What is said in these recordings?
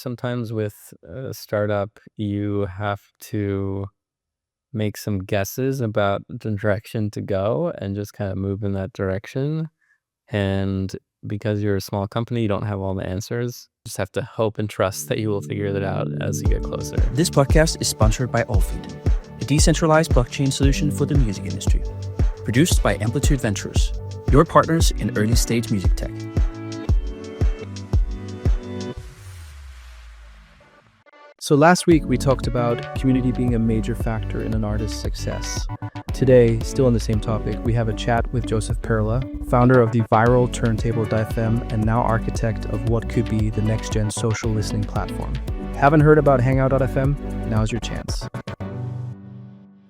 sometimes with a startup, you have to make some guesses about the direction to go and just kind of move in that direction. And because you're a small company, you don't have all the answers. You just have to hope and trust that you will figure that out as you get closer. This podcast is sponsored by Allfeed, a decentralized blockchain solution for the music industry. Produced by Amplitude Ventures, your partners in early stage music tech. So last week we talked about community being a major factor in an artist's success. Today, still on the same topic, we have a chat with Joseph Perla, founder of the viral Turntable.fm and now architect of what could be the next-gen social listening platform. Haven't heard about Hangout.fm? Now's your chance.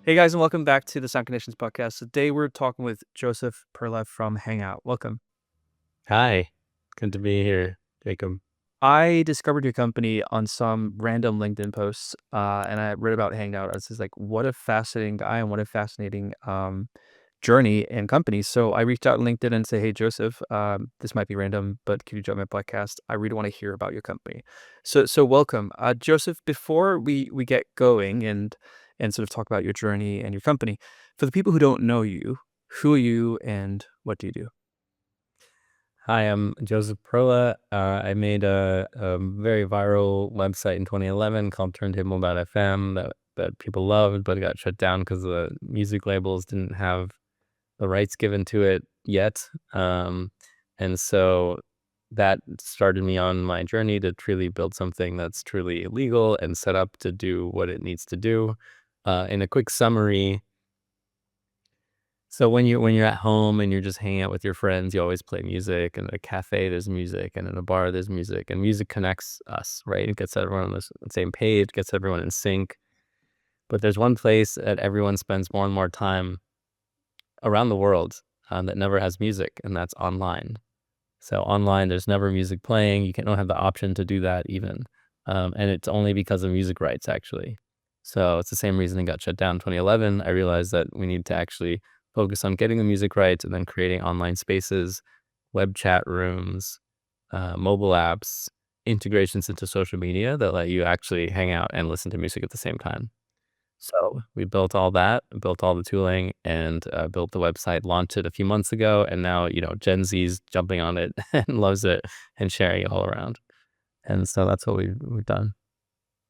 Hey guys, and welcome back to the Sound Connections podcast. Today we're talking with Joseph Perla from Hangout. Welcome. Hi, good to be here, Jacob. I discovered your company on some random LinkedIn posts, and I read about Hangout. I was just like, what a fascinating guy and what a fascinating journey and company. So I reached out on LinkedIn and say, hey, Joseph, this might be random, but can you join my podcast? I really want to hear about your company. So welcome. Joseph, before we get going and sort of talk about your journey and your company, for the people who don't know you, who are you and what do you do? Hi, I'm Joseph Perla. I made a very viral website in 2011 called Turntable.fm that people loved, but it got shut down because the music labels didn't have the rights given to it yet. And so that started me on my journey to truly build something that's truly legal and set up to do what it needs to do. In a quick summary, so when you're at home and you're just hanging out with your friends, you always play music. And at a cafe, there's music, and in a bar, there's music. And music connects us, right? It gets everyone on the same page, gets everyone in sync. But there's one place that everyone spends more and more time around the world that never has music, and that's online. So online, there's never music playing. You don't have the option to do that even. And it's only because of music rights, actually. So it's the same reason it got shut down in 2011. I realized that we need to actually focus on getting the music rights and then creating online spaces, web chat rooms, mobile apps, integrations into social media that let you actually hang out and listen to music at the same time. So we built all that, built all the tooling, and built the website, launched it a few months ago, and now, Gen Z's jumping on it and loves it and sharing it all around. And so that's what we've done.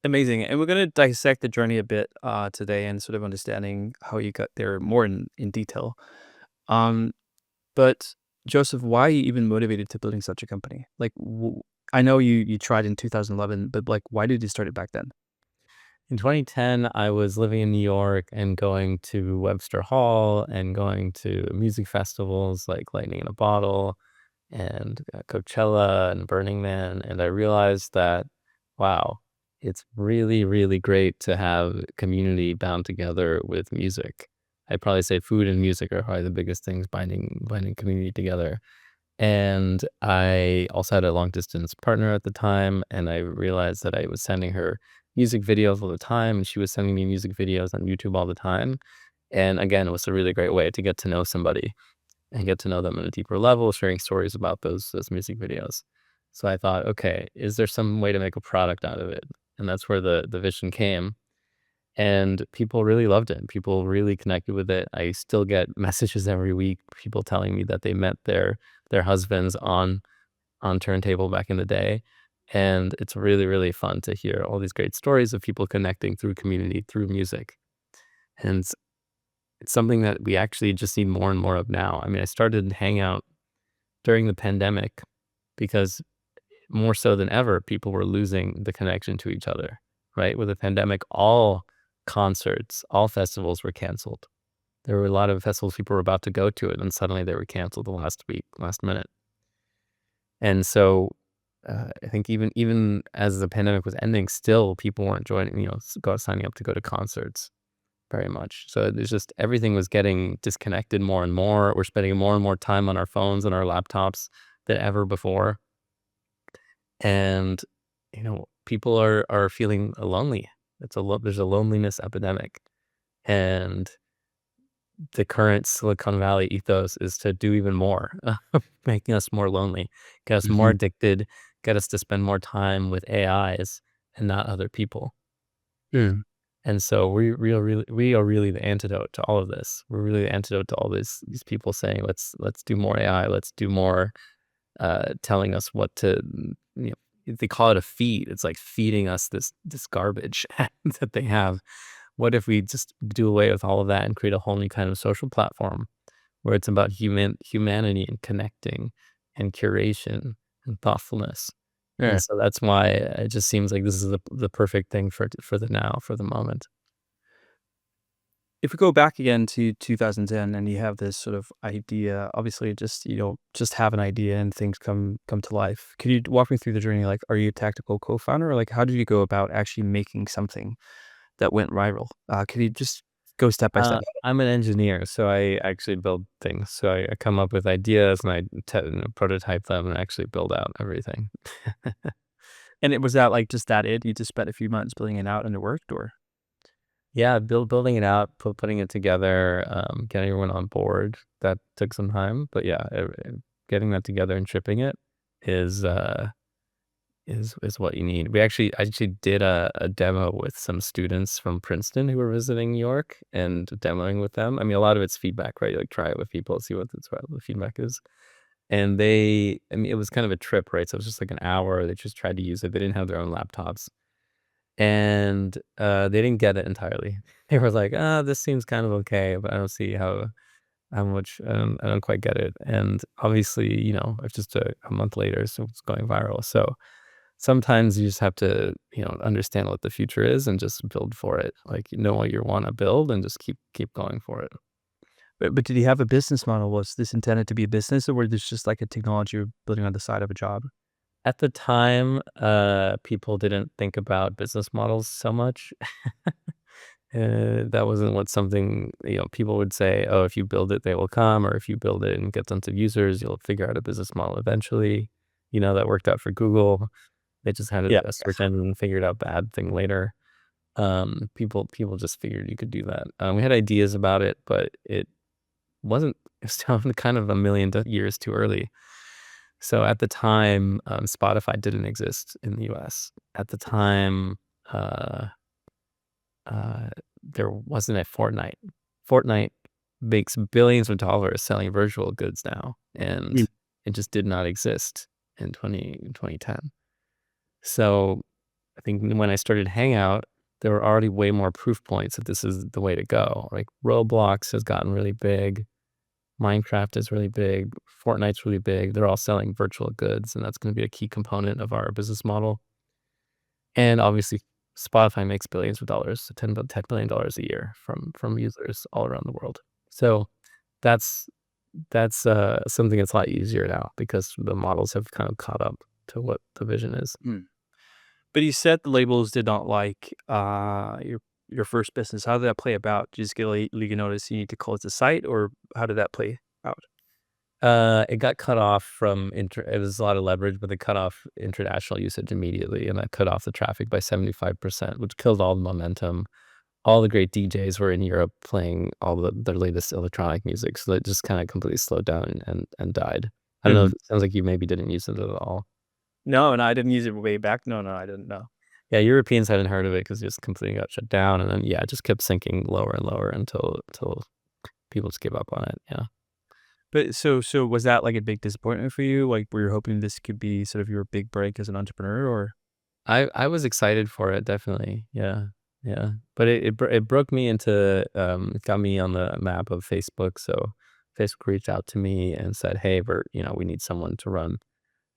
Amazing. And we're going to dissect the journey a bit today and sort of understanding how you got there more in detail. But Joseph, why are you even motivated to building such a company? Like, I know you tried in 2011, but like, why did you start it back then? In 2010, I was living in New York and going to Webster Hall and going to music festivals like Lightning in a Bottle and Coachella and Burning Man. And I realized that, wow, it's really, really great to have community bound together with music. I'd probably say food and music are probably the biggest things binding community together. And I also had a long distance partner at the time, and I realized that I was sending her music videos all the time, and she was sending me music videos on YouTube all the time. And again, it was a really great way to get to know somebody and get to know them on a deeper level, sharing stories about those music videos. So I thought, okay, is there some way to make a product out of it? And that's where the vision came. And people really loved it. People really connected with it. I still get messages every week, people telling me that they met their husbands on Turntable back in the day. And it's really, really fun to hear all these great stories of people connecting through community, through music. And it's something that we actually just need more and more of now. I mean, I started Hangout during the pandemic because more so than ever, people were losing the connection to each other, right? With the pandemic, all concerts, all festivals were canceled. There were a lot of festivals people were about to go to it, and suddenly they were canceled the last week, last minute. And so I think even as the pandemic was ending, still people weren't joining, signing up to go to concerts very much. So it's just everything was getting disconnected more and more. We're spending more and more time on our phones and our laptops than ever before. And, people are feeling lonely. There's a loneliness epidemic. And the current Silicon Valley ethos is to do even more, making us more lonely, get us more addicted, get us to spend more time with AIs and not other people. Mm. And so we are really the antidote to all of this. We're really the antidote to all these people saying, "Let's do more AI, let's do more," telling us what to, you know, they call it a feed. It's like feeding us this garbage that they have. What if we just do away with all of that and create a whole new kind of social platform where it's about humanity and connecting and curation and thoughtfulness? And Yeah. so that's why it just seems like this is the perfect thing for the now, for the moment. If we go back again to 2010 and you have this sort of idea, obviously just you don't just have an idea and things come to life. Could you walk me through the journey? Like, are you a tactical co-founder, or like how did you go about actually making something that went viral? Could you just go step by step? I'm an engineer, so I actually build things. So I come up with ideas and prototype them and actually build out everything. And it was that like just that it? You just spent a few months building it out and it worked, or Yeah, building it out, putting it together, getting everyone on board. That took some time, but yeah, getting that together and shipping it is uh is what you need. I actually did a demo with some students from Princeton who were visiting New York and demoing with them. I mean, a lot of it's feedback, right? Like try it with people, see what the feedback is. And I mean, it was kind of a trip, right? So it was just like an hour. They just tried to use it. They didn't have their own laptops, and they didn't get it entirely. They were like, "Ah, this seems kind of okay, but I don't see how much I don't quite get it." And obviously, you know, it's just a month later, so it's going viral. So sometimes you just have to, you know, understand what the future is and just build for it. Like, you know what you wanna build and just keep going for it. but did he have a business model? Was this intended to be a business, or was this just like a technology you're building on the side of a job? At the time, people didn't think about business models so much. That wasn't what something, you know, people would say, "Oh, if you build it, they will come," or, "If you build it and get tons of users, you'll figure out a business model eventually." You know, that worked out for Google. They just had Yeah. a search engine and figured out the ad thing later. People just figured you could do that. We had ideas about it, but it wasn't it was still kind of a million years too early. So at the time, Spotify didn't exist in the US. At the time, uh, there wasn't a Fortnite. Fortnite makes billions of dollars selling virtual goods now, and Mm. it just did not exist in 2010. So I think when I started Hangout, there were already way more proof points that this is the way to go. Like Roblox has gotten really big, Minecraft is really big, Fortnite's really big. They're all selling virtual goods, and that's going to be a key component of our business model. And obviously, Spotify makes billions of dollars, so $10 billion dollars a year from users all around the world. So that's that's something that's a lot easier now because the models have kind of caught up to what the vision is. Mm. But you said the labels did not like, your first business. How did that play about? Did you just get a legal notice you need to close the site, or how did that play out? It got cut off from it was a lot of leverage, but they cut off international usage immediately, and that cut off the traffic by 75%, which killed all the momentum. All the great DJs were in Europe playing all their latest electronic music, so that just kinda completely slowed down and died. I don't know if Mhm. it sounds like you maybe didn't use it at all. No, and I didn't use it way back. No, no, I didn't know. Yeah, Europeans hadn't heard of it because it just completely got shut down, and then, yeah, it just kept sinking lower and lower until people just gave up on it, yeah. But so was that like a big disappointment for you? Like, were you hoping this could be sort of your big break as an entrepreneur, or I was excited for it, definitely, yeah, yeah, but it broke me into, it got me on the map of Facebook, so Facebook reached out to me and said, "Hey, we need someone to run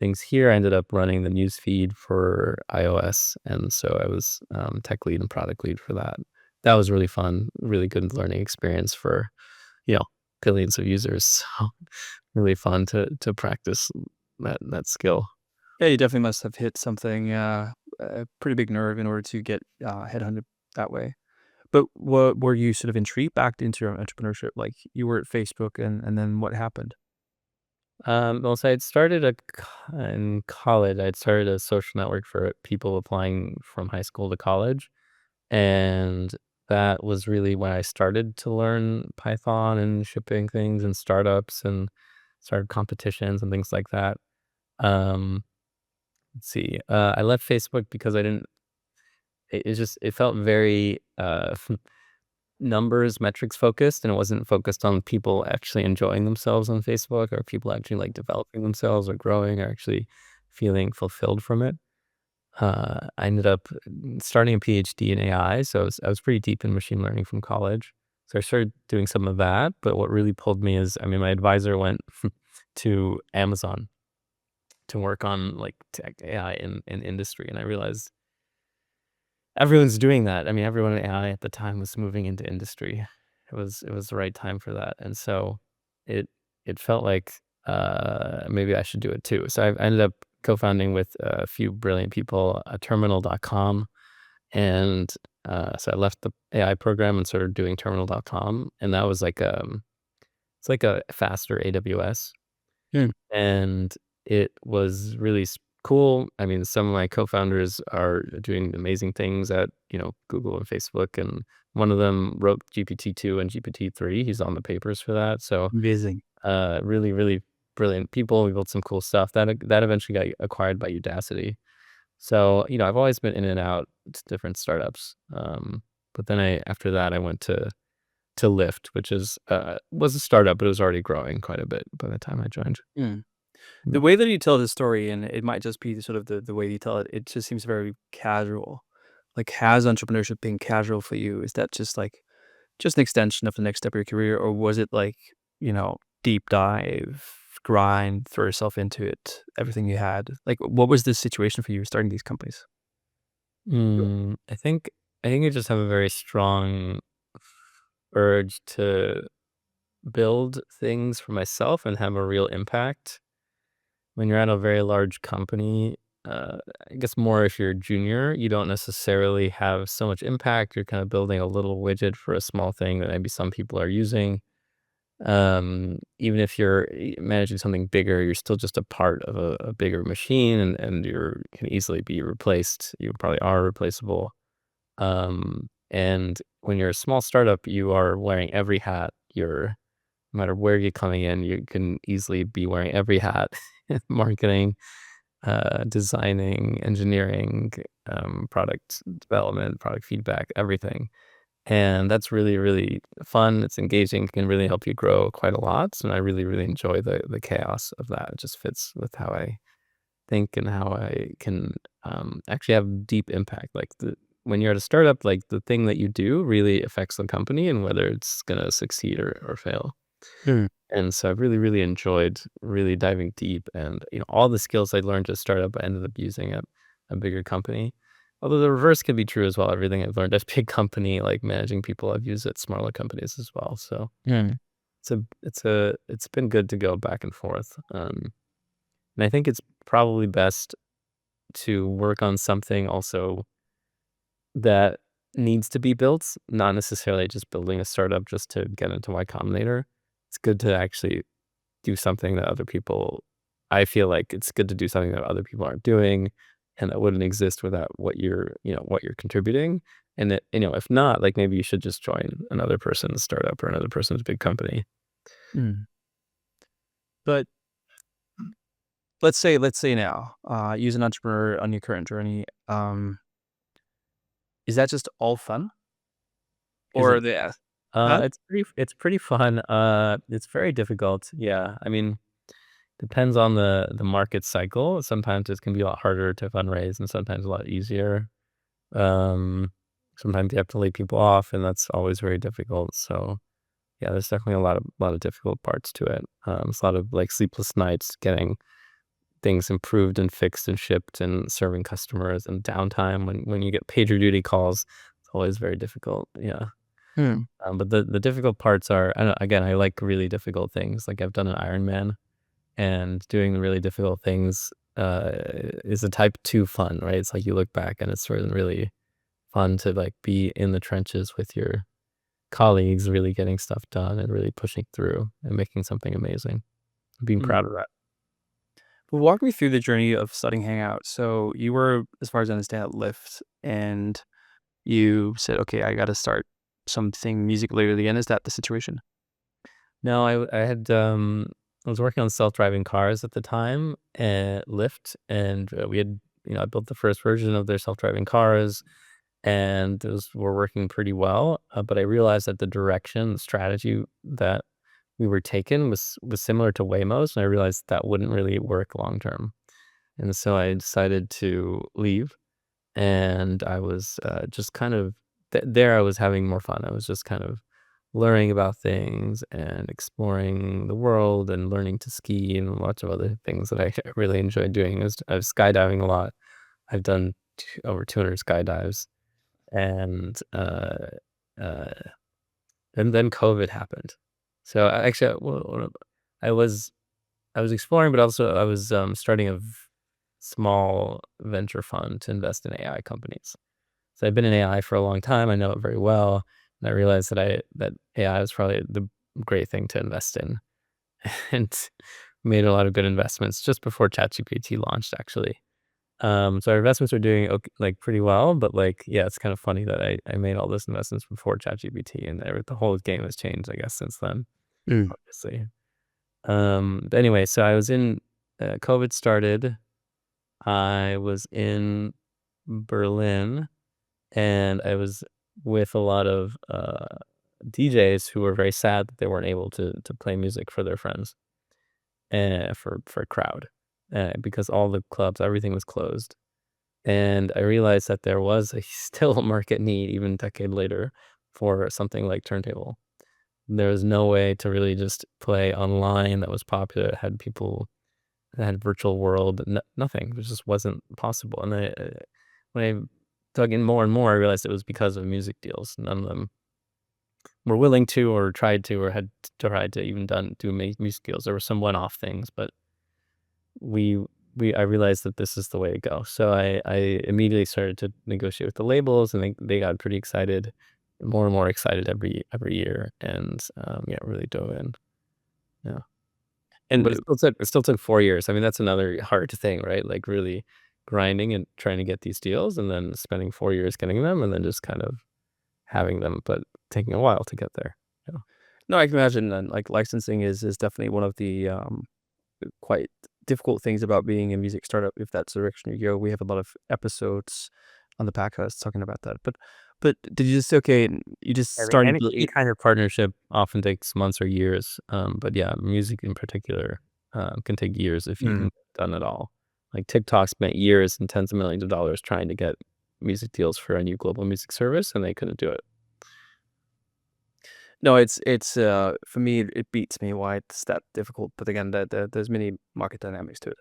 things here." I ended up running the news feed for iOS, and so I was, tech lead and product lead for that. That was really fun, really good learning experience for, you know, billions of users, so really fun to practice that skill. yeah, you definitely must have hit something, a pretty big nerve in order to get, headhunted that way. But what were you sort of intrigued back into your entrepreneurship? Like, you were at Facebook, and then what happened? Well, so I'd started in college. I'd started a social network for people applying from high school to college, and that was really when I started to learn Python and shipping things and startups and started competitions and things like that. Um, let's see. I left Facebook because I didn't. It felt very numbers, metrics focused, and it wasn't focused on people actually enjoying themselves on Facebook or people actually like developing themselves or growing or actually feeling fulfilled from it. I ended up starting a PhD in AI, so I was pretty deep in machine learning from college. So I started doing some of that, but what really pulled me is, I mean, my advisor went to Amazon to work on like tech AI in industry, and I realized everyone's doing that. I mean, everyone in AI at the time was moving into industry. It was the right time for that, and so it it felt like maybe I should do it too. So I ended up co-founding with a few brilliant people, Terminal.com, and so I left the AI program and started doing Terminal.com, and that was like it's like a faster AWS. Hmm. And it was really cool. I mean, some of my co-founders are doing amazing things at, Google and Facebook, and one of them wrote GPT-2 and GPT-3. He's on the papers for that. So, Amazing. really, really brilliant people. We built some cool stuff that eventually got acquired by Udacity. So, I've always been in and out to different startups. But then after that, I went to Lyft, which was a startup, but it was already growing quite a bit by the time I joined. Hmm. The Yeah. way that you tell this story, and it might just be the sort of the way you tell it, it just seems very casual. Like, has entrepreneurship been casual for you? Is that just like just an extension of the next step of your career, or was it like, deep dive, grind, throw yourself into it, everything you had? Like, what was the situation for you starting these companies? I think I just have a very strong urge to build things for myself and have a real impact. When you're at a very large company, uh, I guess more if you're a junior, you don't necessarily have so much impact. You're kind of building a little widget for a small thing that maybe some people are using. Even if you're managing something bigger, you're still just a part of a bigger machine, and you can easily be replaced. You probably are replaceable. And when you're a small startup, you are wearing every hat. No matter where you're coming in, you can easily be wearing every hat: marketing, designing, engineering, product development, product feedback, everything. And that's really, really fun. It's engaging, can really help you grow quite a lot. And I really, really enjoy the chaos of that. It just fits with how I think and how I can actually have deep impact. Like when you're at a startup, like the thing that you do really affects the company and whether it's gonna succeed or fail. Mm, And so I've really, really enjoyed really diving deep, and all the skills I learned at startup I ended up using at a bigger company. Although the reverse can be true as well. Everything I've learned at big company, like managing people, I've used at smaller companies as well. So mm, it's been good to go back and forth. And I think it's probably best to work on something also that needs to be built, not necessarily just building a startup just to get into Y Combinator. It's good to actually do something that other people I feel like it's good to do something that other people aren't doing and that wouldn't exist without what you're contributing. And if not, like maybe you should just join another person's startup or another person's big company. mm. But let's say now, you as an entrepreneur on your current journey, is that just all fun? Is Or it? the huh? It's pretty fun. It's very difficult. Yeah. I mean, depends on the market cycle. Sometimes it can be a lot harder to fundraise and sometimes a lot easier. Um, Sometimes you have to lay people off, and that's always very difficult. So yeah, there's definitely a lot of difficult parts to it. It's a lot of like sleepless nights getting things improved and fixed and shipped and serving customers and downtime when you get pager duty calls. It's always very difficult. Yeah. Hmm, But the difficult parts are, I don't, again, I like really difficult things. Like I've done an Ironman, and doing the really difficult things is a type two fun, right? It's like you look back and it's sort of really fun to like be in the trenches with your colleagues, really getting stuff done and really pushing through and making something amazing. Being mm. proud of that. Well, walk me through the journey of studying Hangout. So you were, as far as I understand, at Lyft, and you said, "Okay, I got to start something music related again." Is that the situation? No, I was working on self-driving cars at the time at Lyft, and we had I built the first version of their self-driving cars, and those were working pretty well. But I realized that the direction, the strategy that we were taking was similar to Waymo's, and I realized that wouldn't really work long term. And so I decided to leave, and I was just kind of there. I was having more fun. I was just kind of learning about things and exploring the world and learning to ski and lots of other things that I really enjoyed doing. I was skydiving a lot. I've done over 200 skydives, and uh, and then COVID happened. So actually, I was I was exploring, but also I was starting a small venture fund to invest in AI companies. So I've been in AI for a long time. I know it very well, and I realized that AI was probably the great thing to invest in, and made a lot of good investments just before ChatGPT launched, actually. So our investments are doing like pretty well, but like, yeah, it's kind of funny that I made all those investments before ChatGPT, and the whole game has changed, I guess, since then, Mm. obviously. But anyway, so I was in, COVID started. I was in Berlin, and I was with a lot of DJs who were very sad that they weren't able to play music for their friends, for a crowd, because all the clubs, everything was closed. And I realized that there was a still a market need even a decade later for something like turntable. There was no way to really just play online that was popular, had people that had virtual world, nothing. It just wasn't possible. And when I dug in more and more, I realized it was because of music deals. None of them were willing to, or tried to, or had tried to even do music deals. There were some one-off things, but we I realized that this is the way to go. So I immediately started to negotiate with the labels, and they got pretty excited, more and more excited every year, and yeah, really dove in. Yeah, but And it still took 4 years. I mean, that's another hard thing, right? Like really grinding and trying to get these deals, and then spending 4 years getting them, and then just kind of having them, but taking a while to get there. Yeah. no, I can imagine, and like licensing is definitely one of the quite difficult things about being a music startup. If that's the direction you go, we have a lot of episodes on the podcast talking about that. But did you just okay? You just I mean, starting any building. kind of partnership often takes months or years, but yeah, music in particular, can take years if you can Mm. get it done at all. Like, TikTok spent years and tens of millions of dollars trying to get music deals for a new global music service, and they couldn't do it. No, it's for me it beats me why it's that difficult. But again, there's many market dynamics to it.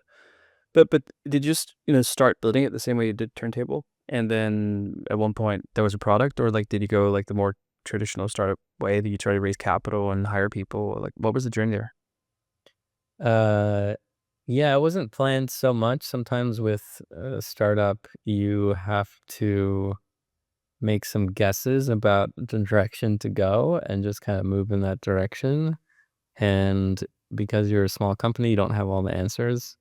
But did you just start building it the same way you did turntable, and then at one point there was a product, or like did you go like the more traditional startup way that you try to raise capital and hire people? Like what was the journey there? Uh, yeah, it wasn't planned so much. Sometimes with a startup, you have to make some guesses about the direction to go and just kind of move in that direction. And because you're a small company, you don't have all the answers,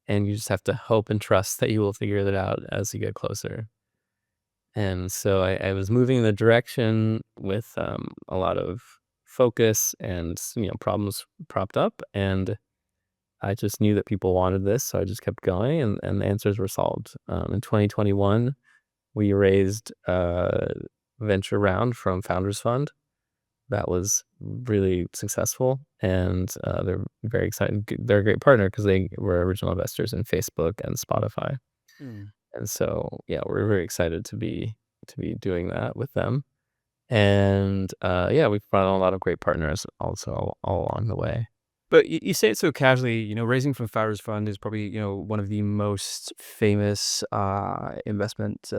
and you just have to hope and trust that you will figure that out as you get closer. And so I was moving in the direction with a lot of focus, and problems propped up, and I just knew that people wanted this, so I just kept going, and the answers were solved. In 2021, we raised a venture round from Founders Fund that was really successful, and they're very excited. They're a great partner because they were original investors in Facebook and Spotify, Mm. and so yeah, we're very excited to be doing that with them. And yeah, we've brought on a lot of great partners also all along the way. But you say it so casually, raising from Founders Fund is probably, one of the most famous investment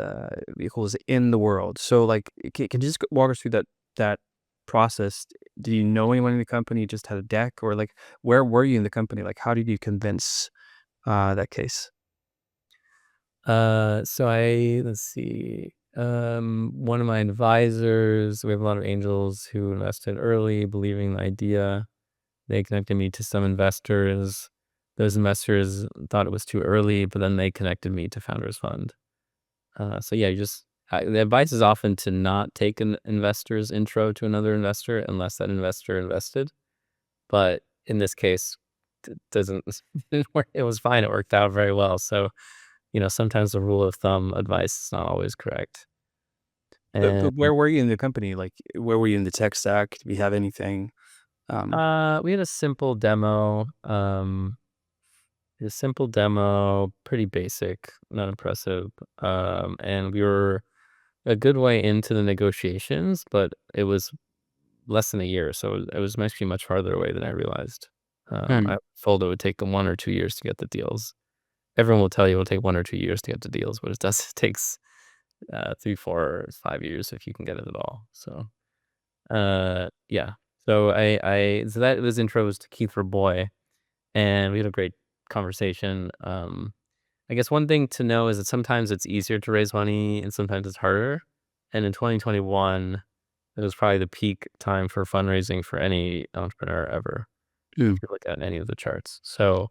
vehicles in the world. So, like, can you just walk us through that process? Did you know anyone in the company? You just had a deck, or like, where were you in the company? Like, how did you convince that case? So let's see. One of my advisors, we have a lot of angels who invested early, believing in the idea. They connected me to some investors. Those investors thought it was too early, but then they connected me to Founders Fund. So yeah, the advice is often to not take an investor's intro to another investor unless that investor invested. But in this case, it doesn't. It was fine. It worked out very well. So sometimes the rule of thumb advice is not always correct. But And where were you in the company? Like, where were you in the tech stack? Do we have anything? Um, we had a simple demo, pretty basic, not impressive. And we were a good way into the negotiations, but it was less than a year, so it was actually much farther away than I realized. mm, I told it would take 1 or 2 years to get the deals. Everyone will tell you it'll take 1 or 2 years to get the deals, but it does it takes, 3, 4, 5 years if you can get it at all. So, yeah. So that was intros to Keith for Boy, and we had a great conversation. I guess one thing to know is that sometimes it's easier to raise money and sometimes it's harder. And in 2021, it was probably the peak time for fundraising for any entrepreneur ever, if mm. you look at any of the charts. So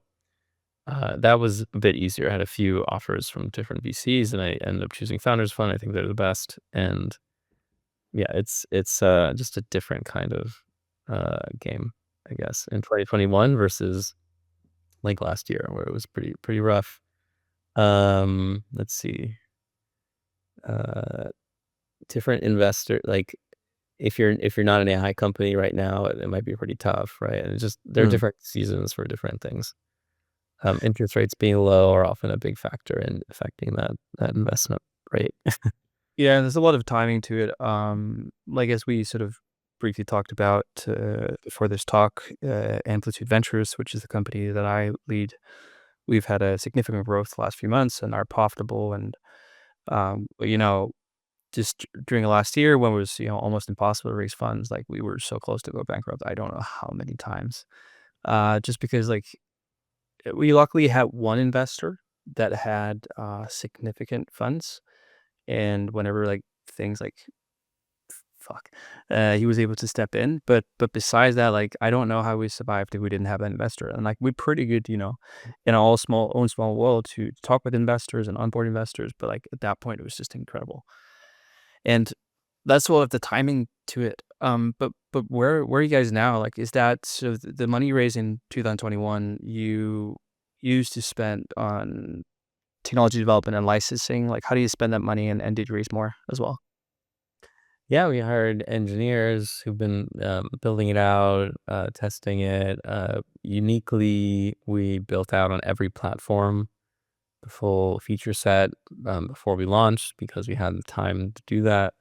that was a bit easier. I had a few offers from different VCs, and I ended up choosing Founders Fund. I think they're the best. And yeah, it's just a different kind of game, I guess, in 2021 versus like last year, where it was pretty rough. Let's see. Uh, Different investor like if you're not an AI company right now, it might be pretty tough, right? And it's just there are Mm. different seasons for different things. Interest rates being low are often a big factor in affecting that investment rate. Yeah, there's a lot of timing to it. Like as we sort of briefly talked about before this talk, Amplitude Ventures, which is the company that I lead, we've had a significant growth the last few months and are profitable. And but, just during the last year when it was almost impossible to raise funds, like we were so close to go bankrupt. I don't know how many times. Just because like we luckily had one investor that had significant funds, and whenever like things like fuck, he was able to step in. But besides that, like I don't know how we survived if we didn't have that investor. And like we're pretty good, in our own small world to talk with investors and onboard investors. But like at that point, it was just incredible. And that's all of the timing to it. But where are you guys now? Like, is that so? The money raised in 2021 you used to spend on technology development and licensing. Like, how do you spend that money, and did you raise more as well? Yeah, we hired engineers who've been building it out, testing it. Uniquely, we built out on every platform the full feature set before we launched because we had the time to do that.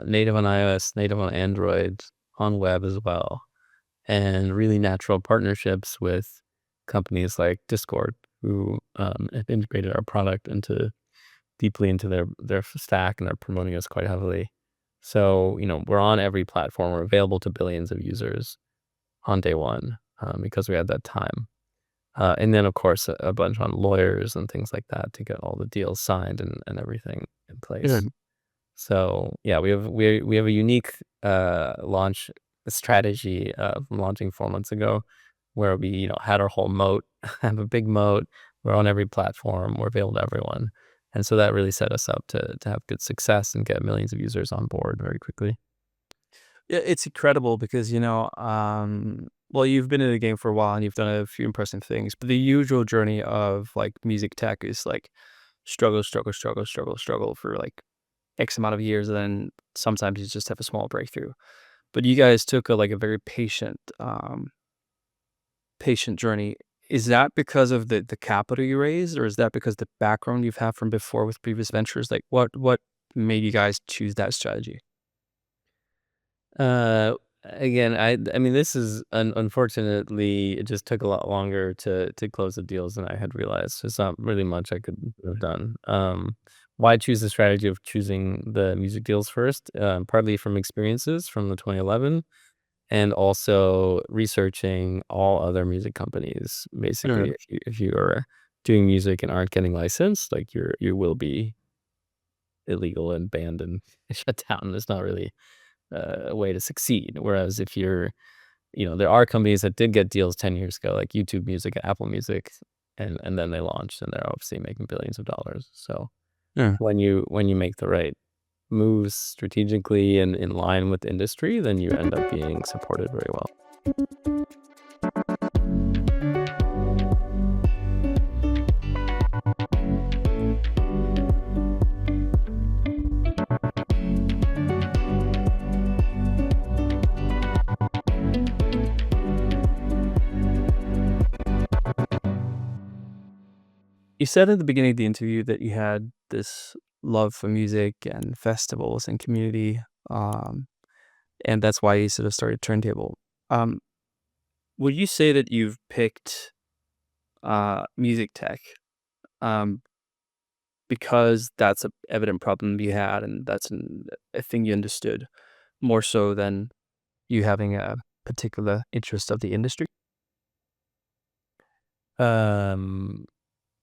Native on iOS, native on Android, on web as well, and really natural partnerships with companies like Discord, who have integrated our product deeply into their stack, and are promoting us quite heavily. So we're on every platform. We're available to billions of users on day one because we had that time. And then, of course, a bunch on lawyers and things like that to get all the deals signed and everything in Yeah. place. So yeah, we have a unique launch strategy from launching 4 months ago, where we had our whole moat, have a big moat. We're on every platform. We're available to everyone, and so that really set us up to have good success and get millions of users on board very quickly. Yeah, it's incredible because, well, you've been in the game for a while and you've done a few impressive things, but the usual journey of like music tech is like struggle, struggle, struggle, struggle, struggle for like X amount of years, and then sometimes you just have a small breakthrough. But you guys took a very patient journey. Is that because of the capital you raised, or is that because the background you've had from before with previous ventures? Like what made you guys choose that strategy? Uh, Again, I mean, this is unfortunately, it just took a lot longer to close the deals than I had realized. There's not really much I could have done. Why choose the strategy of choosing the music deals first? Partly from experiences from the 2011, and also researching all other music companies. Yeah, Basically, if you are doing music and aren't getting licensed, like you will be illegal and banned and shut down. There's not really a way to succeed. Whereas if there are companies that did get deals 10 years ago, like YouTube Music and Apple Music, and then they launched and they're obviously making billions of dollars. So yeah. when you make the right moves strategically and in line with the industry, then you end up being supported very well. You said at the beginning of the interview that you had this love for music and festivals and community, um, and that's why you sort of started Turntable. Um, would you say that you've picked music tech um, because that's a evident problem you had and that's a thing you understood more so than you having a particular interest of the industry? Um,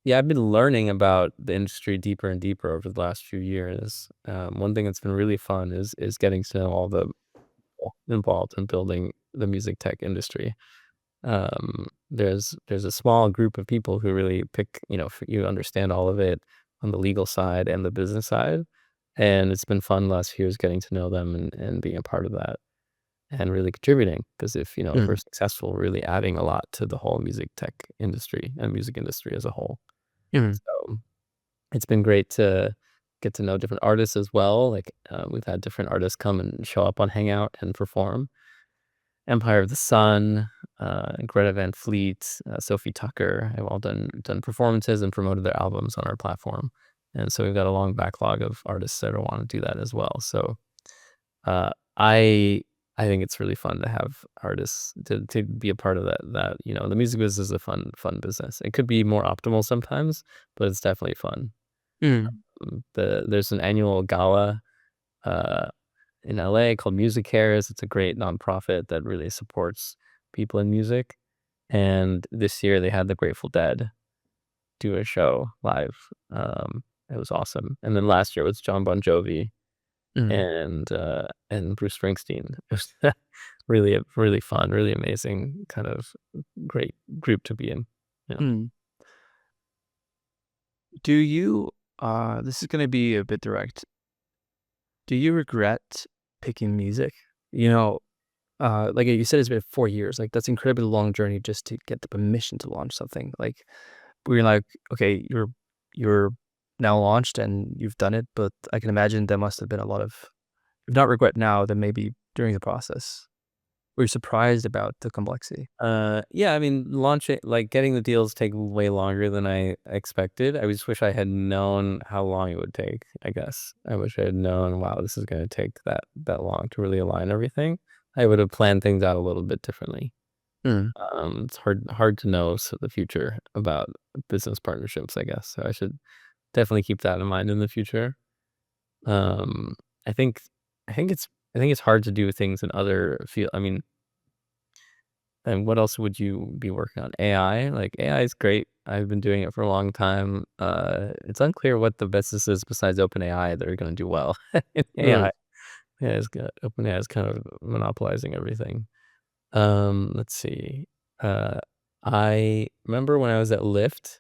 yeah, I've been learning about the industry deeper and deeper over the last few years. One thing that's been really fun is getting to know all the people involved in building the music tech industry. There's a small group of people who really pick, you understand all of it on the legal side and the business side, and it's been fun last few years getting to know them and being a part of that and really contributing. Because if we're Mm, successful, we're really adding a lot to the whole music tech industry and music industry as a whole. mm, So it's been great to get to know different artists as well. Like we've had different artists come and show up on Hangout and perform. Empire of the Sun, Greta Van Fleet, Sophie Tucker have all done performances and promoted their albums on our platform, and so we've got a long backlog of artists that want to do that as well. So uh, I I think it's really fun to have artists to be a part of that. The music business is a fun business. It could be more optimal sometimes, but it's definitely fun. mm, There's an annual gala. Uh, in LA called Music Cares. It's a great nonprofit that really supports people in music. And this year they had the Grateful Dead do a show live. It was awesome. And then last year it was John Bon Jovi mm, and Bruce Springsteen. It was really fun, really amazing, kind of great group to be in. Yeah. mm. Do you, this is gonna be a bit direct. Do you regret picking music? You know, like you said, it's been 4 years. Like that's incredibly long journey just to get the permission to launch something. Like we're like, okay, you're now launched and you've done it, but I can imagine there must have been a lot of, if not regret now, then maybe during the process. Were you surprised about the complexity? Yeah, I mean, launching like getting the deals take way longer than I expected. I just wish I had known how long it would take, I guess. I wish I had known, wow, this is gonna take that long to really align everything. I would have planned things out a little bit differently. Mm, It's hard to know the future about business partnerships, I guess. So I should definitely keep that in mind in the future. Um, I think I think it's hard to do things in other field. I mean, and what else would you be working on? AI? Like, AI is great. I've been doing it for a long time. It's unclear what the business is besides OpenAI that are gonna do well in AI. mm, OpenAI is kind of monopolizing everything. Let's see. Uh, I remember when I was at Lyft,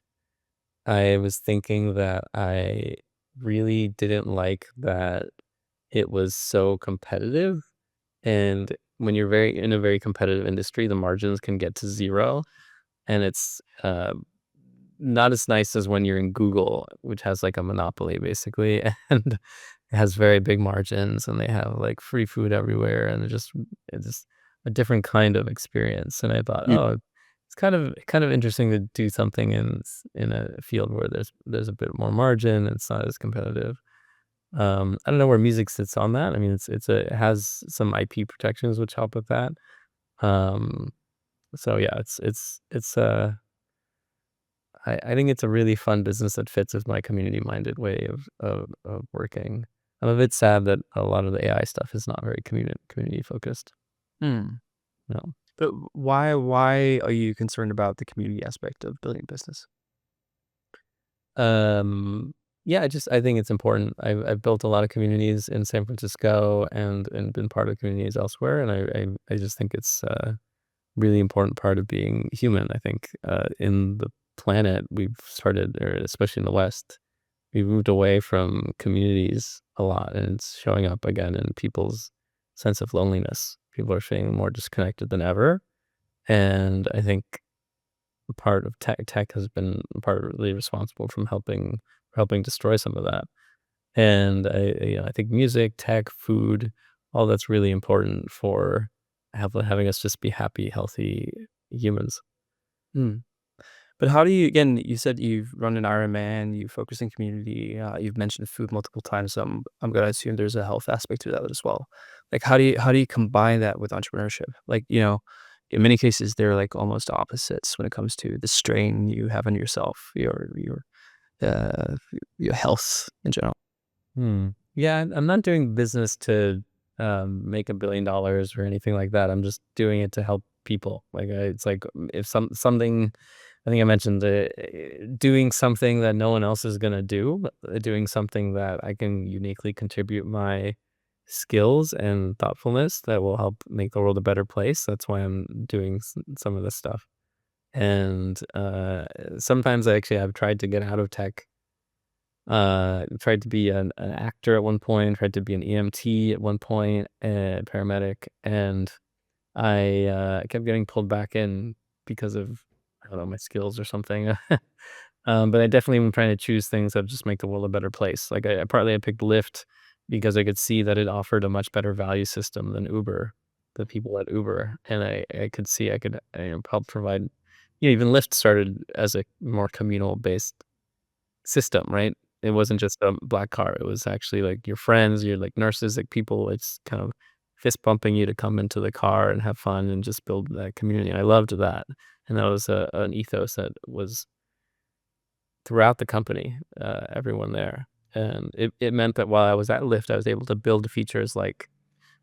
I was thinking that I really didn't like that it was so competitive, and when you're very in a very competitive industry, the margins can get to 0, and it's, not as nice as when you're in Google, which has, like, a monopoly, basically, and it has very big margins, and they have, like, free food everywhere, and it's just a different kind of experience, and I thought, mm, "Oh, it's kind of interesting to do something in a field where there's a bit more margin, and it's not as competitive." I don't know where music sits on that. I mean, it has some IP protections which help with that. Um, so yeah, I think it's a really fun business that fits with my community-minded way of working. I'm a bit sad that a lot of the AI stuff is not very community focused. mm. No. But why are you concerned about the community aspect of building a business? Um, yeah, I think it's important. I've built a lot of communities in San Francisco and been part of communities elsewhere, and I just think it's a really important part of being human. I think in the planet we've started, or especially in the West, we've moved away from communities a lot, and it's showing up again in people's sense of loneliness. People are feeling more disconnected than ever, and I think part of tech has been partly responsible from helping destroy some of that. And I think music, tech, food, all that's really important for having us just be happy, healthy humans. Mm. But how do you again, you said you've run an Ironman, you focus in community, you've mentioned food multiple times, so I'm gonna assume there's a health aspect to that as well. Like, how do you combine that with entrepreneurship? Like, in many cases, they're, like, almost opposites when it comes to the strain you have on yourself, uh, your health in general. Hmm. Yeah, I'm not doing business to make $1 billion or anything like that. I'm just doing it to help people. Like it's like if something, I think I mentioned doing something that no one else is gonna do, doing something that I can uniquely contribute my skills and thoughtfulness that will help make the world a better place. That's why I'm doing some of this stuff. And sometimes I've tried to get out of tech. Tried to be an actor at one point, tried to be an EMT at one point, paramedic, and I kept getting pulled back in because of, I don't know, my skills or something. But I definitely am trying to choose things that just make the world a better place. Like I picked Lyft because I could see that it offered a much better value system than Uber, the people at Uber, and I could see I could, help provide. Even Lyft started as a more communal based system, right? It wasn't just a black car, it was actually, like, your friends, your, like, nurses, like, people, it's kind of fist bumping you to come into the car and have fun and just build that community. I loved that, and that was an ethos that was throughout the company, everyone there, and it meant that while I was at Lyft, I was able to build features like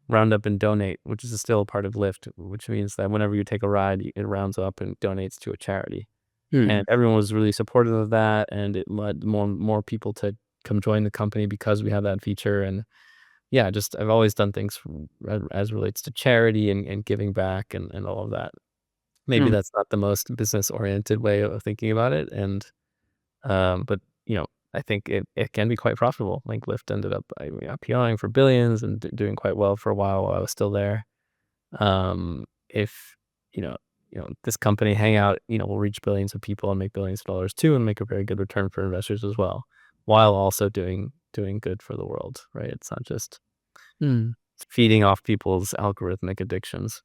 round up and donate, which is still a part of Lyft, which means that whenever you take a ride, it rounds up and donates to a charity. Hmm. And everyone was really supportive of that, and it led more people to come join the company because we have that feature, and yeah, just I've always done things as relates to charity and giving back and all of that. Maybe Hmm. that's not the most business-oriented way of thinking about it, and, but, I think it can be quite profitable. Like, Lyft ended up, IPOing for billions and doing quite well for a while I was still there. If, you know this company Hangout, will reach billions of people and make billions of dollars too and make a very good return for investors as well, while also doing good for the world, right? It's not just Hmm. feeding off people's algorithmic addictions.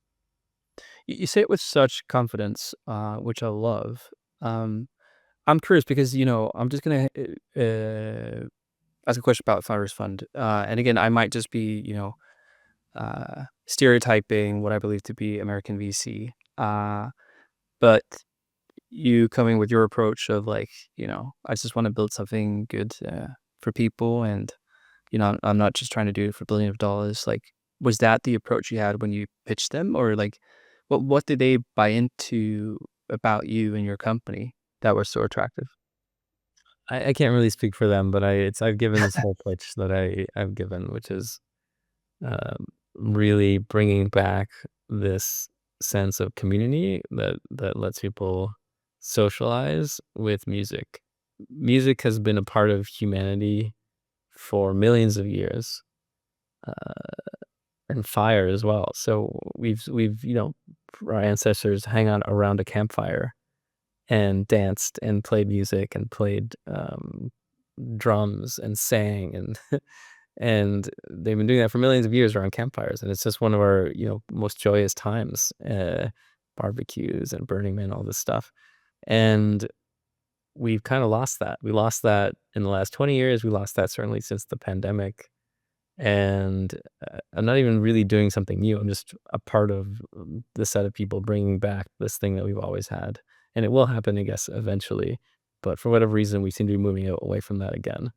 You say it with such confidence, which I love. Um, I'm curious because, I'm just gonna, ask a question about Founders Fund, and again, I might just be, stereotyping what I believe to be American VC, but you coming with your approach of like, I just want to build something good for people, and I'm not just trying to do it for billions of dollars. Like, was that the approach you had when you pitched them, or like, what did they buy into about you and your company that was so attractive? I can't really speak for them, but I've given this whole pitch that I've given, which is really bringing back this sense of community that lets people socialize with music. Music has been a part of humanity for millions of years, and fire as well. So we've our ancestors hang out around a campfire and danced and played music and played drums and sang and and they've been doing that for millions of years around campfires, and it's just one of our, most joyous times, barbecues and Burning Man, all this stuff, and we've kinda lost that. We lost that in the last 20 years, we lost that certainly since the pandemic, and, I'm not even really doing something new, I'm just a part of, the set of people bringing back this thing that we've always had, and it will happen, I guess, eventually, but for whatever reason, we seem to be moving away from that again.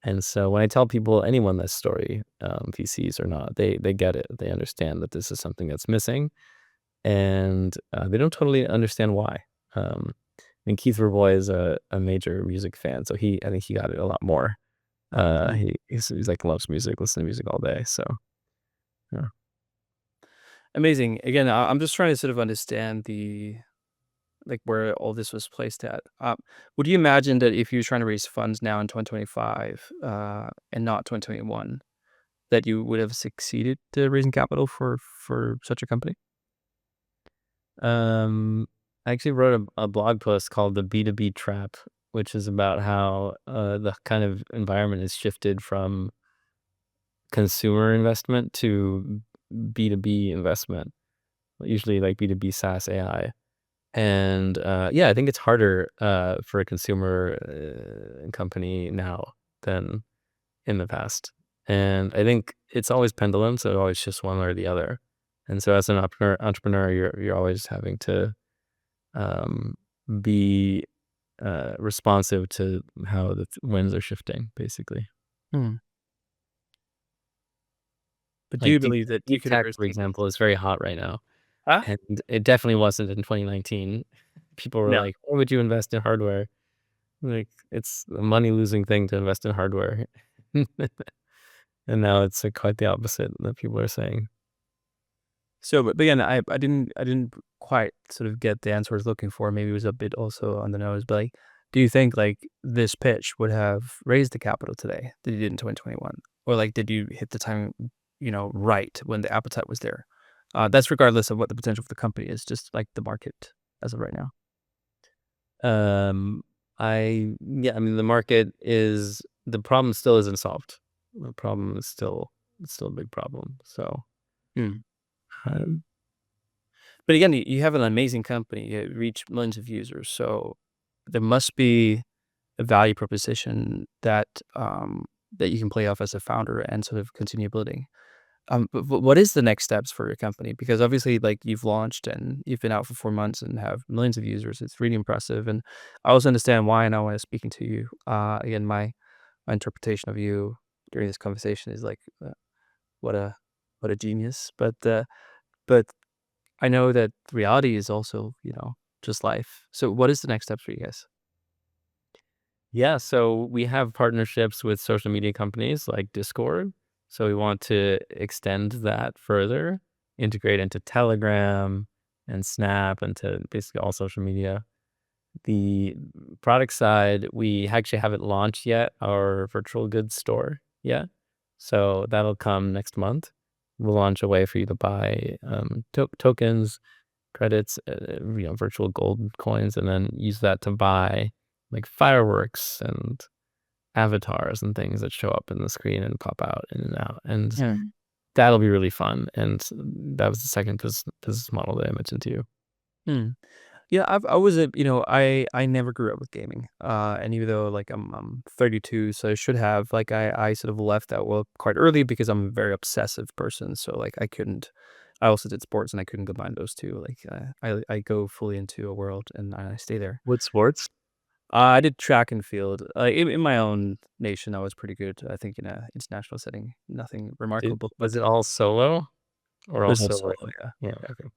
And so when I tell people, anyone, this story, VCs or not, they get it. They understand that this is something that's missing, and they don't totally understand why. I mean, Keith Roboy is a major music fan, so I think he got it a lot more. Mm. He's like loves music, listen to music all day. So yeah. Amazing. Again, I'm just trying to sort of understand the like where all this was placed at. Would you imagine that if you're trying to raise funds now in 2025 and not 2021, that you would have succeeded to raising capital for such a company? I actually wrote a blog post called "The B2B Trap," which is about how the kind of environment has shifted from consumer investment to B2B investment, usually like B2B SaaS AI. And yeah, I think it's harder for a consumer company now than in the past. And I think it's always pendulum, so always just one or the other. And so as an entrepreneur, you're always having to um, be responsive to how the winds are shifting, basically. Hmm. But do Like you believe that you deep could tech, ever for see? example, is very hot right now, Huh? and it definitely wasn't in 2019. People were No. like, "Why would you invest in hardware?" Like, it's a money-losing thing to invest in hardware. And now it's, quite the opposite that people are saying. So, but again, I didn't quite sort of get the answer I was looking for. Maybe it was a bit also on the nose, but like, do you think like this pitch would have raised the capital today that you did in 2021, or like did you hit the time, right when the appetite was there? That's regardless of what the potential for the company is, just like the market as of right now. Um, yeah, I mean, the problem still isn't solved. The problem is still it's still a big problem. So, Hmm. um, But again, you have an amazing company. You reach millions of users, so there must be a value proposition that you can play off as a founder and sort of continue building. But what is the next steps for your company? Because obviously, like you've launched and you've been out for 4 months and have millions of users. It's really impressive, and I also understand why. And I was speaking to you. Again, my interpretation of you during this conversation is like, what a what a genius. But I know that reality is also just life. So, what is the next steps for you guys? yeah, so we have partnerships with social media companies like Discord. So we want to extend that further, integrate into Telegram and Snap and to basically all social media. The product side, we actually haven't launched yet our virtual goods store yet. So that'll come next month. We'll launch a way for you to buy tokens, credits, virtual gold coins, and then use that to buy like fireworks and avatars and things that show up in the screen and pop out in and out. And Yeah. that'll be really fun. And that was the second business model that I mentioned to you. Hmm. Yeah, I was a I never grew up with gaming. And even though like I'm 32, so I should have like I sort of left that world quite early because I'm a very obsessive person. So like I couldn't. I also did sports and I couldn't combine those two. Like I go fully into a world and I stay there. What sports? I did track and field. In my own nation, I was pretty good. I think in a international setting, nothing remarkable, Was but it all solo or it was all also solo. like, Yeah, yeah, yeah. okay.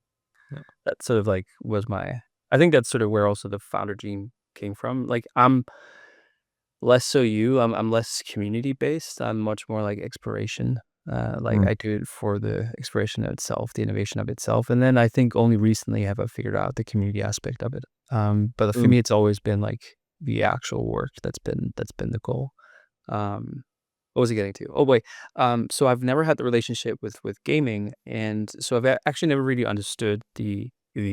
Yeah. That sort of like was my. I think that's sort of where also the founder gene came from. Like I'm less so you. I'm less community based. I'm much more like exploration. Like Mm. I do it for the exploration of itself, the innovation of itself, and then I think only recently have I figured out the community aspect of it. But for Mm. me, it's always been like the actual work that's been the goal. Um, what was I getting to? Oh wait, so I've never had the relationship with gaming, and so actually never really understood the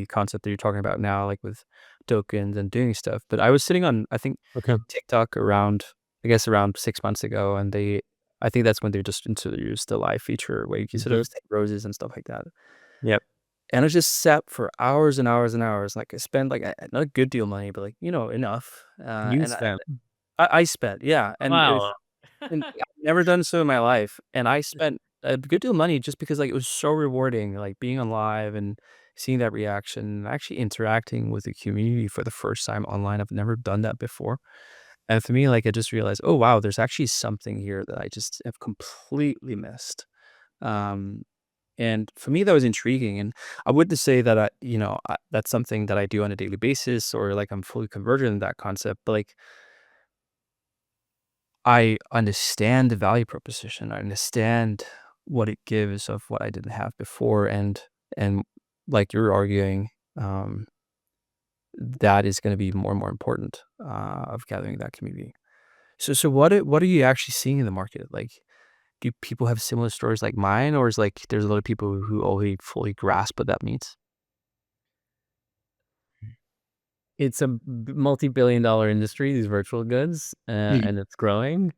concept that you're talking about now, like with tokens and doing stuff. But I was sitting on, I think, Okay. TikTok around, I guess, around 6 months ago, and I think that's when they just introduced the live feature where you can sort of Mhm. take roses and stuff like that. Yep. And I just sat for hours and hours and hours. Like I spent like not a good deal of money, but like enough. And Use them. I spent, yeah, and it was Wow. and I've never done so in my life, and I spent a good deal of money just because, like, it was so rewarding, like, being on live and seeing that reaction, and actually interacting with the community for the first time online. I've never done that before, and for me, like, I just realized, "Oh, wow, there's actually something here that I just have completely missed." Um, and for me, that was intriguing, and I wouldn't say that that's something that I do on a daily basis or, like, I'm fully converted in that concept, but, like, I understand the value proposition. I understand what it gives of what I didn't have before, and like you're arguing, that is going to be more and more important of gathering that community. So what are you actually seeing in the market? Like, do people have similar stories like mine, or is like there's a lot of people who already fully grasp what that means? It's a multi-billion-dollar industry, these virtual goods, Mm. and it's growing.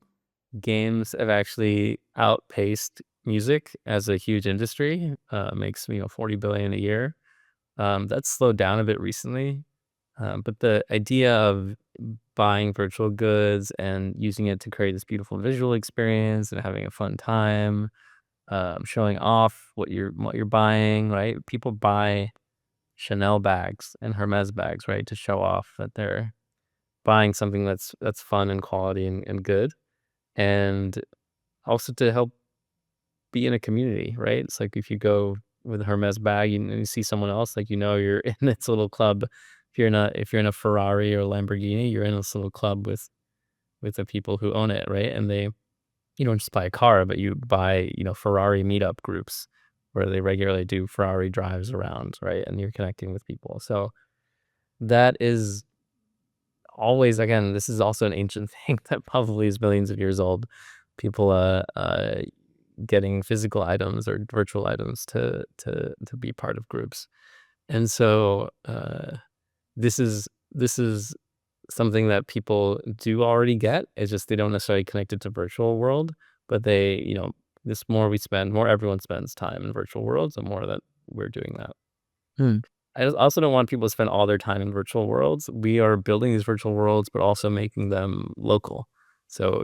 Games have actually outpaced music as a huge industry. Makes 40 billion a year. That's slowed down a bit recently. But the idea of buying virtual goods and using it to create this beautiful visual experience and having a fun time, showing off what you're buying, right? People buy Chanel bags and Hermes bags, right, to show off that they're buying something that's fun and quality and good, and also to help be in a community, right? It's like if you go with a Hermes bag and you see someone else, like, you're in this little club. If you're in a Ferrari or Lamborghini, you're in this little club with the people who own it, right? And you don't just buy a car, but you buy, Ferrari meetup groups where they regularly do Ferrari drives around, right? And you're connecting with people. So that is always, again, this is also an ancient thing that probably is millions of years old. People getting physical items or virtual items to be part of groups. And so this is something that people do already get. It's just they don't necessarily connect it to virtual world, but this more everyone spends time in virtual worlds, the more that we're doing that. Hmm. Also don't want people to spend all their time in virtual worlds. We are building these virtual worlds, but also making them local. So,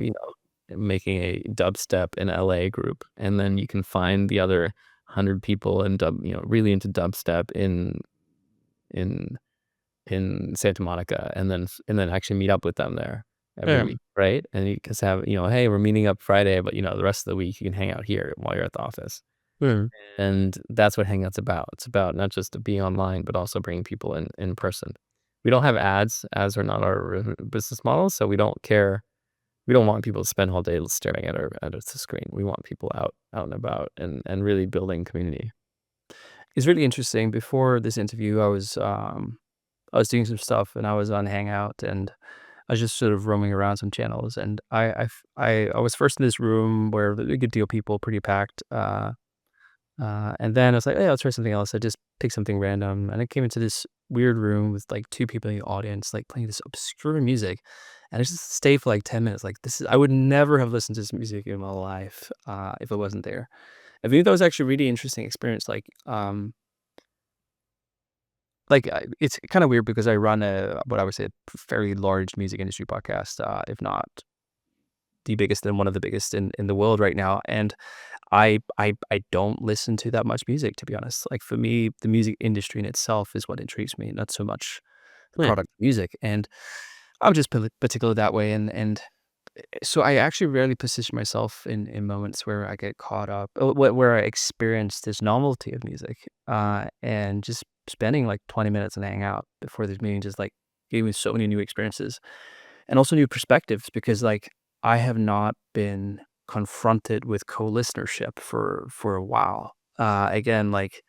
making a dubstep in LA group, and then you can find the other 100 people and really into dubstep in in Santa Monica, and then actually meet up with them there every Yeah. week, right? And you just have, hey, we're meeting up Friday, but the rest of the week you can hang out here while you're at the office. Hmm. And that's what Hangout's about. It's about not just being online, but also bringing people in person. We don't have ads. Ads are not our business model, so we don't care. We don't want people to spend all day staring at the screen. We want people out and about and really building community. It's really interesting. Before this interview, I was doing some stuff and I was on Hangout and I was just sort of roaming around some channels and I was first in this room where a good deal of people, pretty packed. And then I was like, "Hey, I'll try something else." I just picked something random, and I came into this weird room with like two people in the audience, like playing this obscure music, and I just stayed for like 10 minutes. Like this is, I would never have listened to this music in my life if it wasn't there. I think that was actually a really interesting experience. It's kind of weird because I run a what I would say a fairly large music industry podcast, if not the biggest and one of the biggest in the world right now, and I don't listen to that much music, to be honest. Like, for me, the music industry in itself is what intrigues me, not so much the Yeah. product music, and I'm just particular that way, and so I actually rarely position myself in moments where I get caught up where I experience this novelty of music, and just spending, like, 20 minutes and hang out before this meeting just, like, gave me so many new experiences and also new perspectives because, like, I have not been confronted with co-listenership for a while. Again, like,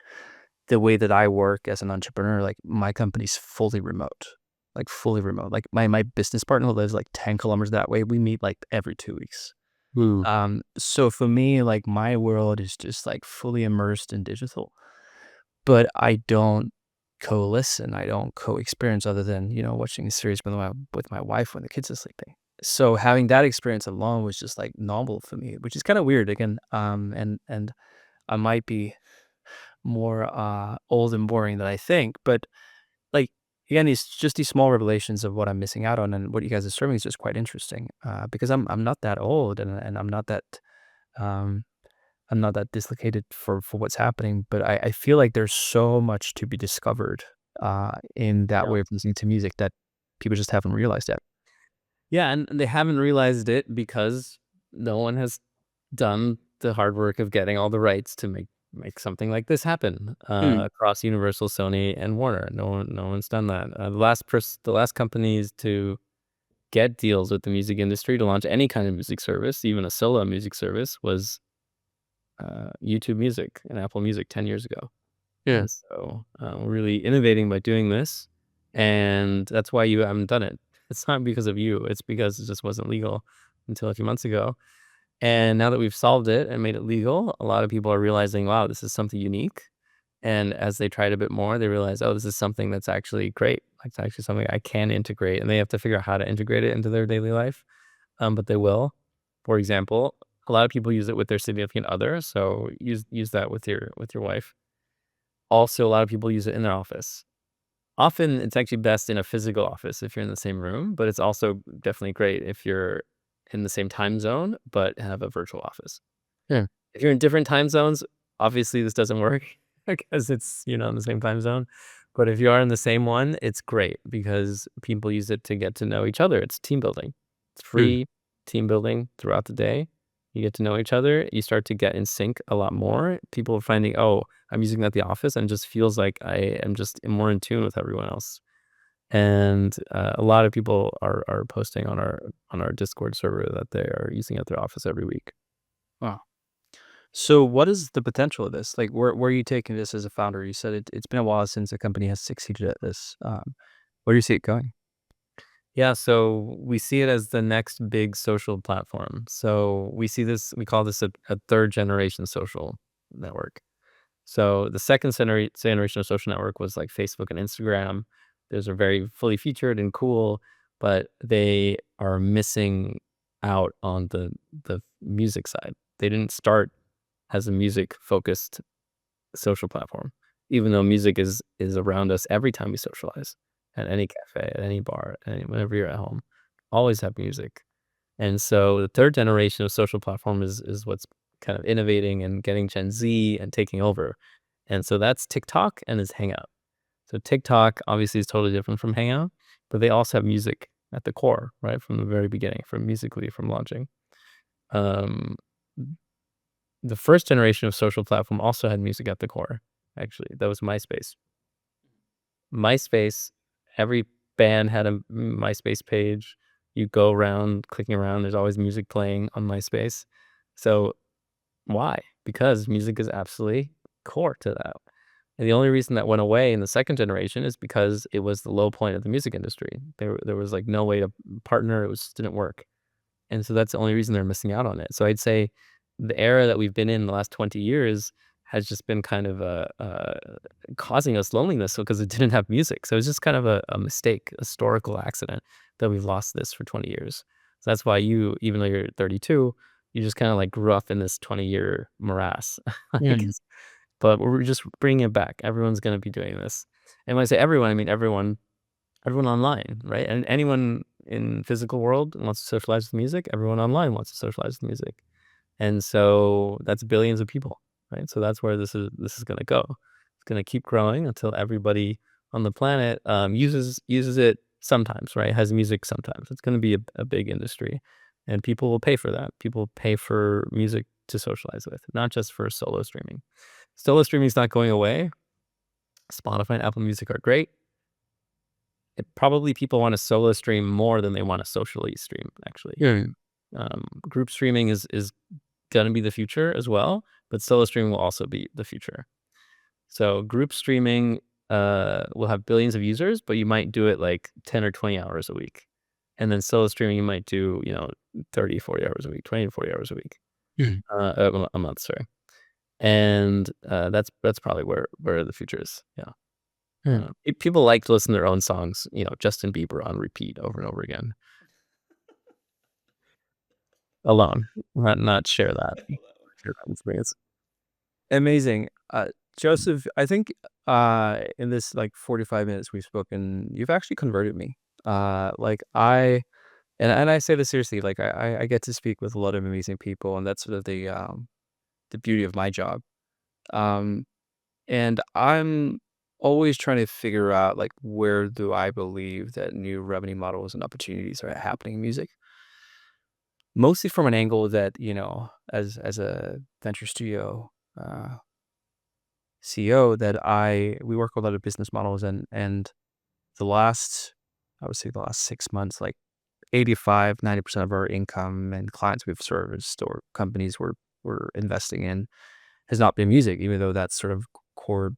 the way that I work as an entrepreneur, like, my company's fully remote, like, fully remote. Like, my business partner lives, like, 10 kilometers that way. We meet, like, every 2 weeks. Mm. So for me, like, my world is just, like, fully immersed in digital. But I don't co-listen, I don't co-experience other than, watching a series with my wife when the kids are sleeping. So having that experience alone was just, like, novel for me, which is kinda weird again, and I might be more, old and boring than I think, but, like, again, these small revelations of what I'm missing out on and what you guys are serving is just quite interesting, because I'm not that old and um I'm not that dislocated for what's happening, but I feel like there's so much to be discovered, in that Yeah. way of listening to music that people just haven't realized yet. Yeah, and they haven't realized it because no one has done the hard work of getting all the rights to make something like this happen, Mm, across Universal, Sony, and Warner. No one's done that. The last companies to get deals with the music industry to launch any kind of music service, even a solo music service, was YouTube Music and Apple Music 10 years ago. yeah. And so, we're really innovating by doing this, and that's why you haven't done it. It's not because of you, it's because it just wasn't legal until a few months ago. And now that we've solved it and made it legal, a lot of people are realizing, wow, this is something unique. And as they try it a bit more, they realize, oh, this is something that's actually great. Like, it's actually something I can integrate. And they have to figure out how to integrate it into their daily life. But they will. For example, a lot of people use it with their significant other. So use that with your wife. also, a lot of people use it in their office. Often, it's actually best in a physical office if you're in the same room, but it's also definitely great if you're in the same time zone, but have a virtual office. Yeah. If you're in different time zones, obviously this doesn't work because it's you're not in the same time zone. But if you are in the same one, it's great because people use it to get to know each other. It's team building. It's Mm. free team building throughout the day. You get to know each other. You start to get in sync a lot more. People are finding, oh, I'm using that at the office and it just feels like I am just more in tune with everyone else. And a lot of people are posting on our Discord server that they are using it at their office every week. Wow. So what is the potential of this? Like, where are you taking this as a founder? You said it's been a while since the company has succeeded at this. Where do you see it going? Yeah, so we see it as the next big social platform. So we call this a third generation social network. So the second generation of social network was like Facebook and Instagram. Those are very fully featured and cool, but they are missing out on the music side. They didn't start as a music focused social platform, even though music is around us every time we socialize, at any cafe, at any bar, whenever you're at home, always have music. And so the third generation of social platform is what's kind of innovating and getting Gen Z and taking over. And so that's TikTok and is Hangout. So TikTok obviously is totally different from Hangout, but they also have music at the core, right? From the very beginning, from launching. Um, the first generation of social platform also had music at the core, actually. That was MySpace. MySpace, every band had a MySpace page. You go around clicking around, there's always music playing on MySpace. So why? Because music is absolutely core to that. And the only reason that went away in the second generation is because it was the low point of the music industry. There was like no way to partner, it was just didn't work. And so that's the only reason they're missing out on it. So I'd say the era that we've been in the last 20 years has just been kind of causing us loneliness because it didn't have music. So it's just kind of a mistake, a historical accident that we've lost this for 20 years. So that's why you, even though you're 32, you just kind of like grew up in this 20-year morass, I Mm. guess. But we're just bringing it back. Everyone's going to be doing this. And when I say everyone, I mean everyone online, right? And anyone in physical world wants to socialize with music. Everyone online wants to socialize with music. And so that's billions of people, right? So that's where this is going to go. It's going to keep growing until everybody on the planet uses it sometimes, right? Has music sometimes. It's going to be a big industry, and people will pay for that. People pay for music to socialize with, not just for solo streaming. Solo streaming is not going away. Spotify and Apple Music are great. Probably people want to solo stream more than they want to socially stream, actually. Yeah. Group streaming is gonna be the future as well, but solo streaming will also be the future. So group streaming, will have billions of users, but you might do it like 10 or 20 hours a week. And then solo streaming, you might do, 30, 40 hours a week, 20 to 40 hours a week, Mm. a month, sorry. And, that's probably where the future is, yeah. Mm. People like to listen to their own songs, Justin Bieber on repeat over and over again, alone, not share that experience. Amazing. Joseph, I think in this like 45 minutes we've spoken, you've actually converted me. Like and I say this seriously, like I get to speak with a lot of amazing people, and that's sort of the beauty of my job. Um and I'm always trying to figure out like where do I believe that new revenue models and opportunities are happening in music. Mostly from an angle that, as a venture studio CEO that we work with a lot of business models, and the last I would say the last 6 months, like 85-90% of our income and clients we've serviced or companies we're investing in has not been music, even though that's sort of core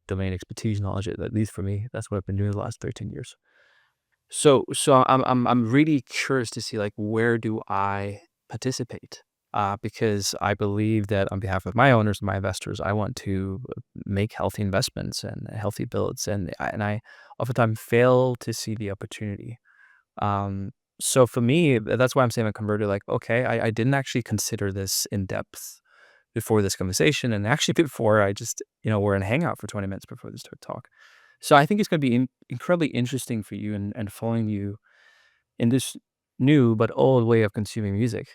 domain expertise knowledge, at least for me. That's what I've been doing the last 13 years. So I'm really curious to see like where do I participate? Because I believe that on behalf of my owners and my investors, I want to make healthy investments and healthy builds, and I oftentimes fail to see the opportunity. So for me, that's why I'm saying I'm converted. Like, okay, I didn't actually consider this in depth before this conversation, and actually before I just, we're in Hangout for 20 minutes before this talk. So I think it's going to be incredibly interesting for you and following you in this new but old way of consuming music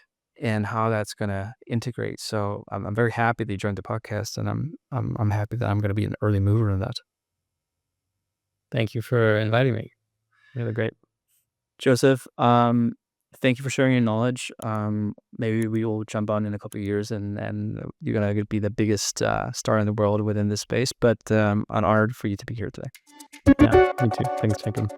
and how that's going to integrate. So I'm very happy that you joined the podcast, and I'm happy that I'm going to be an early mover in that. Thank you for inviting me. Really great. Joseph, thank you for sharing your knowledge. Maybe we will jump on in a couple of years, and you're gonna be the biggest star in the world within this space. But I'm honored for you to be here today. Yeah, me too. Thanks, Jacob.